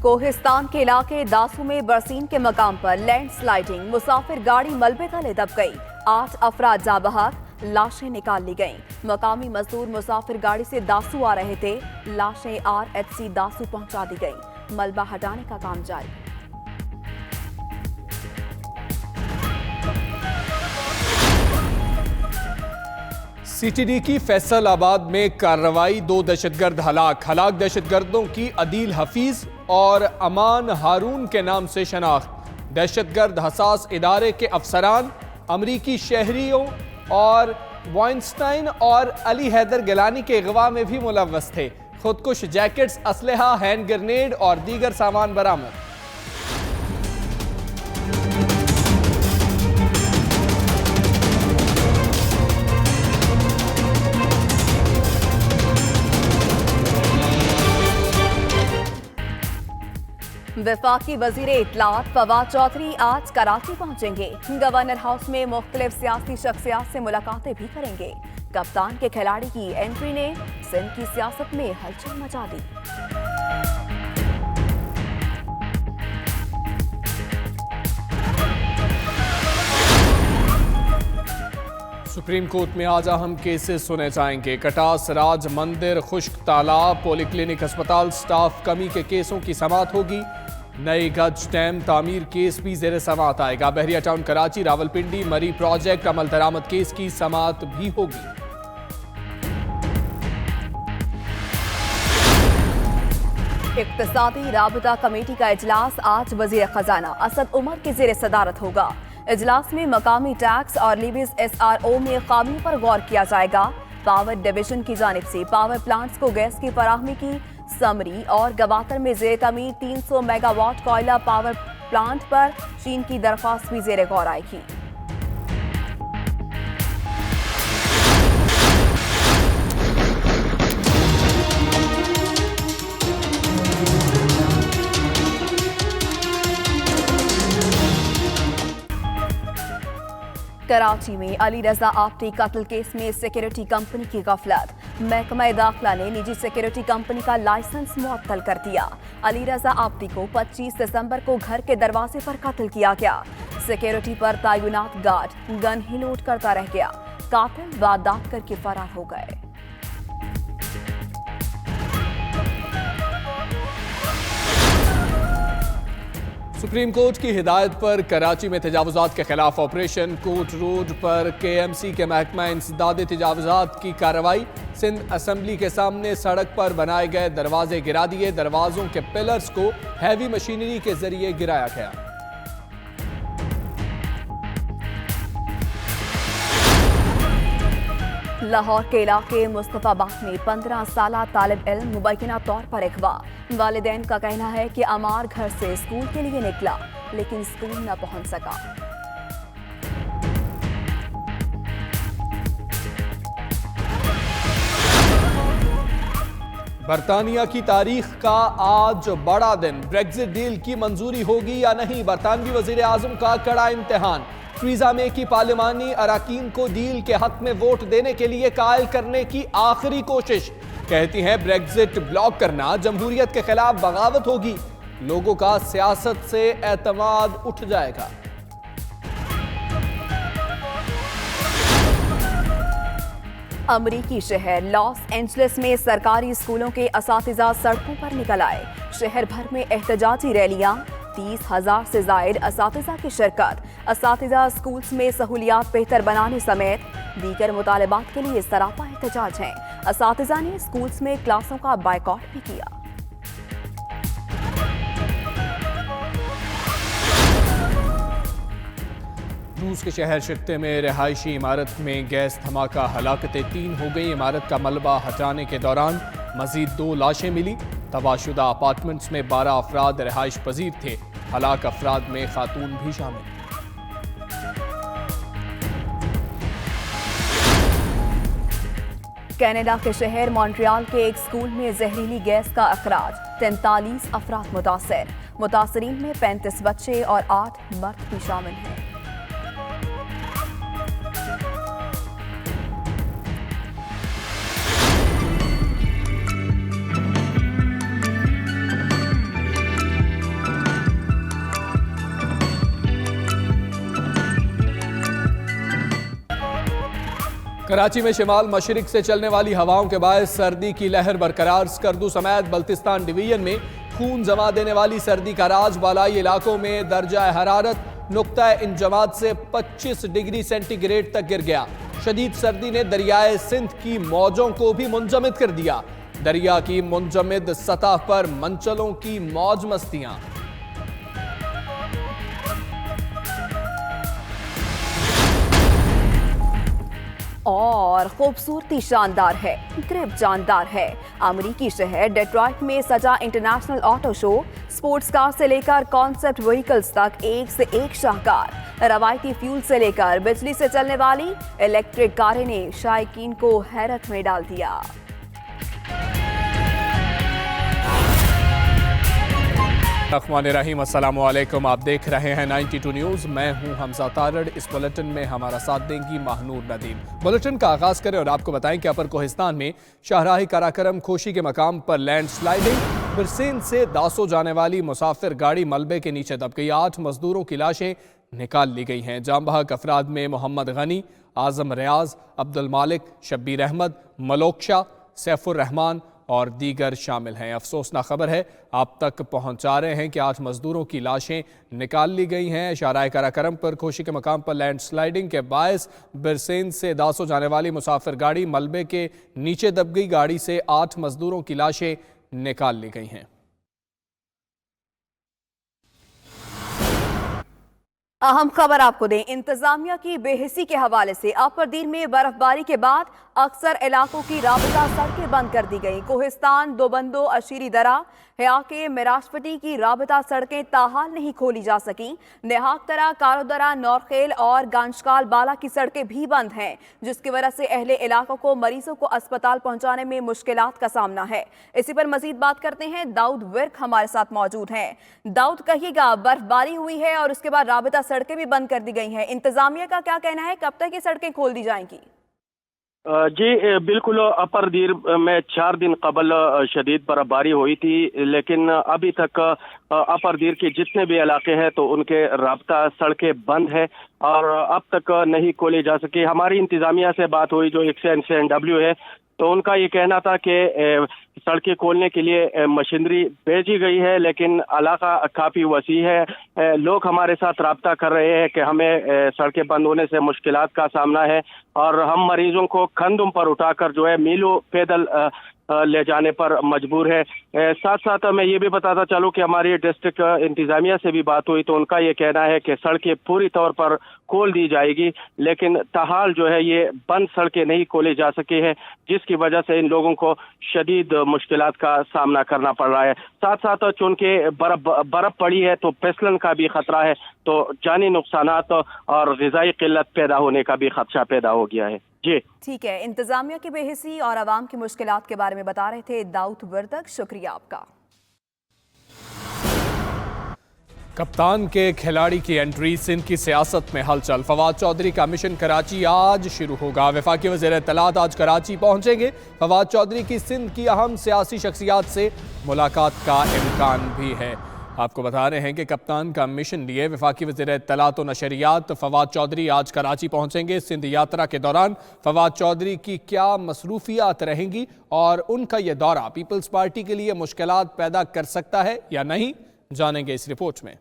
कोहिस्तान के इलाके दासू में बरसीन के मकाम पर लैंडस्लाइडिंग, मुसाफिर गाड़ी मलबे तले दब गई। 8 अफराद जाँ बहक, लाशें निकाल ली गईं। मकामी मजदूर मुसाफिर गाड़ी से दासू आ रहे थे। लाशें RHC दासू पहुंचा दी गईं। मलबा हटाने का काम जारी। CTD की फैसलाबाद में कार्रवाई, 2 दहशतगर्द हलाक दहशतगर्दों की अदील हफीज और अमान हारून के नाम से शनाख्त। दहशतगर्द हसास इदारे के अफसरान अमरीकी शहरियों और वाइनस्टाइन और अली हैदर गिलानी के अगवा में भी मुलव्वस थे। खुदकुश जैकेट्स, असलहा, हैंड ग्रेनेड और दीगर सामान बरामद। वफाकी वजीर इत्तलात फवाद चौधरी आज कराची पहुंचेंगे। गवर्नर हाउस में मुख्तलिफ सियासी शख्सियात से मुलाकातें भी करेंगे। कप्तान के खिलाड़ी की एंट्री ने सिंध की सियासत में हलचल मचा दी। सुप्रीम कोर्ट में आज अहम केसेस सुने जाएंगे। कटास राज मंदिर, खुश्क तालाब, पॉलीक्लिनिक अस्पताल स्टाफ कमी के केसों की समाअत होगी। नई गज डैम तामीर केस भी जेर समाअत आएगा। बहरिया टाउन कराची, रावलपिंडी मरी प्रोजेक्ट अमल दरामद केस की समाअत भी होगी। इक्तिसादी राबता कमेटी का इजलास आज वजीर खजाना असद उमर के जेर सदारत होगा। इजलास में मकामी टैक्स और लीवीज SRO में खामी पर गौर किया जाएगा। पावर डिवीजन की जानिब से पावर प्लांट्स को गैस की फराहमी की समरी और गवातर में जेर तमीर 300 मेगावाट कोयला पावर प्लांट पर चीन की दरख्वास्त भी जेर गौर आएगी। कराची में अली रजा आप्टी कत्ल केस में सिक्योरिटी कंपनी की गफलत। महकमा दाखिला ने निजी सिक्योरिटी कंपनी का लाइसेंस मुअत्तल कर दिया। अली रजा आप्टी को 25 दिसंबर को घर के दरवाजे पर कत्ल किया गया। सिक्योरिटी पर तैनात गार्ड गन ही लोड करता रह गया। कातिल वारदात करके फरार हो गए। सुप्रीम कोर्ट की हिदायत पर कराची में तजावुजात के खिलाफ ऑपरेशन। कोर्ट रोड पर KMC के महकमा इंसदाद तजावुजात की कार्रवाई। सिंध असम्बली के सामने सड़क पर बनाए गए दरवाजे गिरा दिए। दरवाजों के पिलर्स को हैवी मशीनरी के जरिए गिराया गया। लाहौर के इलाके मुस्तफाबाद में 15 साला तालिब इल्म मुबैना तौर पर अगवा। वालिदैन का कहना है कि अमार घर से स्कूल के लिए निकला लेकिन स्कूल न पहुंच सका। बरतानिया की तारीख का आज बड़ा दिन। ब्रेक्जिट डील की मंजूरी होगी या नहीं, बरतानवी वजीर आजम का कड़ा इम्तिहान। टीजा मे की पार्लिमानी अराकीन को डील के हक में वोट देने के लिए कायल करने की आखिरी कोशिश। कहती हैं ब्रेक्जिट ब्लॉक करना जमहूरियत के खिलाफ बगावत होगी। लोगों का सियासत से एतमाद उठ जाएगा। अमरीकी शहर लॉस एंजलिस में सरकारी स्कूलों के असातिज़ा सड़कों पर निकल आए। शहर भर में एहतजाजी रैलियां, 30,000 से जायद असातिज़ा की शिरकत। असातिज़ा स्कूल्स में सहूलियात बेहतर बनाने समेत दीगर मुतालबात के लिए सरापा एहतजाज हैं। असातिज़ा ने स्कूल्स में क्लासों का बायकॉट भी किया। रूस के शहर शिक्ते में रिहायशी इमारत में गैस धमाका, हलाकतें 3 हो गई। इमारत का मलबा हटाने के दौरान मजीद 2 लाशें मिली। तबाहशुदा अपार्टमेंट्स में 12 अफराद रिहाइश पजीर थे। हलाक अफराद में खातून भी शामिल। कनाडा के शहर मॉन्ट्रियल के एक स्कूल में जहरीली गैस का अखराज, 43 अफराद मुतासर। मुतासरीन में 35 बच्चे और 8 मर्द भी शामिल हैं। कराची में शिमाल मशरिक से चलने वाली हवाओं के बायस सर्दी की लहर बरकरार। स्कर्दू समेत बल्तिस्तान डिवीजन में खून जमा देने वाली सर्दी का राज। बालाई इलाकों में दर्जा हरारत नुक्ता इंजमात से 25 डिग्री सेंटीग्रेड तक गिर गया। शदीद सर्दी ने दरियाए सिंध की मौजों को भी मुंजमद कर दिया। दरिया की मुंजमद सतह पर मंचलों की मौज मस्तियां। और खूबसूरती शानदार है, ग्रिप जानदार है। अमेरिकी शहर डेट्रॉइट में सजा international auto show. Sports car से लेकर कॉन्सेप्ट व्हीकल्स तक एक से एक शाहकार। रवायती फ्यूल से लेकर बिजली से चलने वाली इलेक्ट्रिक कारें ने शायकीन को हैरत में डाल दिया। रहीम अस्सलाम वालेकुम, आप देख रहे हैं 92 न्यूज़। मैं हूं हमजा तारड़। इस बुलेटिन में हमारा साथ देंगी महानूर नदीम। बुलेटिन का आगाज करें और आपको बताएं कि अपर कोहिस्तान में शाहराही कराकरम खोशी के मकाम पर लैंड स्लाइडिंग। बिरसेन से दासो जाने वाली मुसाफिर गाड़ी मलबे के नीचे दब गई। 8 मजदूरों की लाशें निकाल ली गई हैं। जाम बहक अफराद में मोहम्मद गनी, आजम रियाज, अब्दुल मालिक, शब्बीर अहमद, मलोक शाह, सैफुर रहमान और दीगर शामिल हैं। अफसोसनाक खबर है, आप तक पहुंचा रहे हैं कि 8 मजदूरों की लाशें निकाल ली गई हैं। शाहराह कराकरम पर खोशी के मकाम पर लैंड स्लाइडिंग के बायस बिरसेन से दासो जाने वाली मुसाफिर गाड़ी मलबे के नीचे दब गई। गाड़ी से 8 मजदूरों की लाशें निकाल ली गई हैं। अहम खबर आपको दें, इंतजामिया की बेहिसी के हवाले से अपर दीन में बर्फबारी के बाद अक्सर इलाकों की राबता सड़कें बंद कर दी गई। कोहिस्तान, दोबंदो, अशीरी दरा, हया के मिराशपटी की राबता सड़कें ताहाल नहीं खोली जा सकी। नेहाक तरा, कारोदरा, नौरखेल और गांशकाल बाला की सड़कें भी बंद हैं, जिसकी वजह से अहले इलाकों को मरीजों को अस्पताल पहुंचाने में मुश्किलात का सामना है। इसी पर मजीद बात करते हैं, दाऊद विर्क हमारे साथ मौजूद हैं। दाऊद, कहिएगा, बर्फबारी हुई है और उसके बाद राबता सड़कें भी बंद कर दी गई हैं। इंतजामिया का क्या कहना है, कब तक ये सड़कें खोल दी जाएंगी? जी बिल्कुल, अपर दीर में 4 दिन कबल शदीद बर्फबारी हुई थी, लेकिन अभी तक अपर दीर के जितने भी इलाके हैं तो उनके राब्ता सड़कें बंद है और अब तक नहीं खोली जा सकी। हमारी इंतजामिया से बात हुई जो XNCNW है, तो उनका ये कहना था कि सड़कें खोलने के लिए मशीनरी भेजी गई है, लेकिन इलाका काफ़ी वसी है। लोग हमारे साथ रब्ता कर रहे हैं कि हमें सड़कें बंद होने से मुश्किलात का सामना है और हम मरीजों को कंधों पर उठाकर जो है मीलों पैदल ले जाने पर मजबूर है। साथ साथ मैं ये भी बताता चलूँ कि हमारी डिस्ट्रिक्ट इंतजामिया से भी बात हुई तो उनका ये कहना है कि सड़कें पूरी तौर पर खोल दी जाएगी, लेकिन ताहाल जो है ये बंद सड़कें नहीं खोली जा सकी है, जिसकी वजह से इन लोगों को शदीद मुश्किलात का सामना करना पड़ रहा है। साथ साथ चूंकि बर्फ पड़ी है तो फिसलन का भी खतरा है, तो जानी नुकसानात और ग़िज़ाई किल्लत पैदा होने का भी खदशा पैदा हो गया है। जी ठीक है, इंतजामिया की बेहिसी और आवाम की मुश्किलात के बारे में बता रहे थे दाऊद विर्क। शुक्रिया आपका। कप्तान के खिलाड़ी की एंट्री, सिंध की सियासत में हलचल। फवाद चौधरी का मिशन कराची आज शुरू होगा। वफाकी वज़ीर इत्तलात आज कराची पहुंचेंगे। फवाद चौधरी की सिंध की अहम सियासी शख्सियात से मुलाकात का इम्कान भी है। आपको बता रहे हैं कि कप्तान का मिशन लिए वफाकी वज़ीर इत्तलात व नशरियात फवाद चौधरी आज कराची पहुंचेंगे। सिंध यात्रा के दौरान फवाद चौधरी की क्या मसरूफियात रहेंगी और उनका यह दौरा पीपल्स पार्टी के लिए मुश्किलात पैदा कर सकता है या नहीं, जानेंगे इस रिपोर्ट में।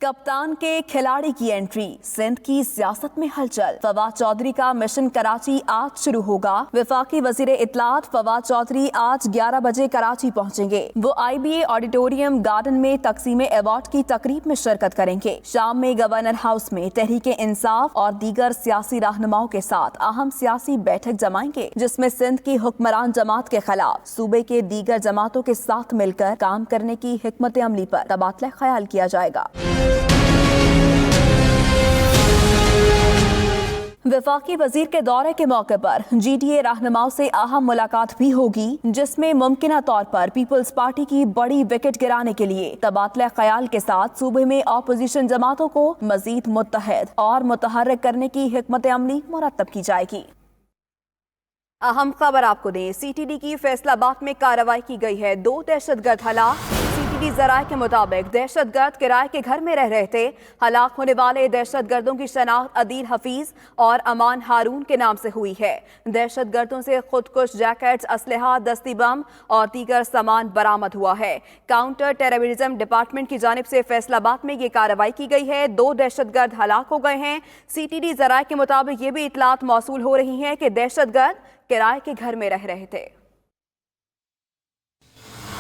कप्तान के खिलाड़ी की एंट्री, सिंध की सियासत में हलचल। फवाद चौधरी का मिशन कराची आज शुरू होगा। वफाकी वजीर इत्तलात फवाद चौधरी आज 11 बजे कराची पहुंचेंगे। वो IBA ऑडिटोरियम गार्डन में तकसीम अवार्ड की तकरीब में शिरकत करेंगे। शाम में गवर्नर हाउस में तहरीक इंसाफ और दीगर सियासी रहनुमाओं के साथ अहम सियासी बैठक जमाएंगे, जिसमें सिंध की हुक्मरान जमात के खिलाफ सूबे के दीगर जमातों के साथ मिलकर काम करने की हिकमत अमली पर तबादला ख्याल किया जाएगा। वफाकी वजीर के दौरे के मौके पर GTA रहनुमाओं से अहम मुलाकात भी होगी, जिसमें मुमकिना तौर पर पीपल्स पार्टी की बड़ी विकेट गिराने के लिए तबादला ख्याल के साथ सूबे में ऑपोजिशन जमातों को मजीद मुत्तहद और मुतहर्रिक करने की हिकमत अमली मुरतब की जाएगी। अहम खबर आपको दें, सीटीडी की फैसलाबाद में कार्रवाई की गई है। 2 दहशतगर्द हलाक। सीटीडी जराये के मुताबिक दहशतगर्द किराए के घर में रह रहे थे। हलाक होने वाले दहशतगर्दों की शनाख्त अदील हफीज और अमान हारून के नाम से हुई है। दहशतगर्दों से खुदकुश जैकेट्स, असलहा, दस्ती बम और दीगर सामान बरामद हुआ है। काउंटर टेररिज्म डिपार्टमेंट की जानिब से फैसलाबाद में ये कार्रवाई की गई है। 2 दहशतगर्द हलाक हो गए हैं। सीटीडी जराये के मुताबिक ये भी इतलात मौसूल हो रही है कि दहशतगर्द किराए के घर में रह रहे थे।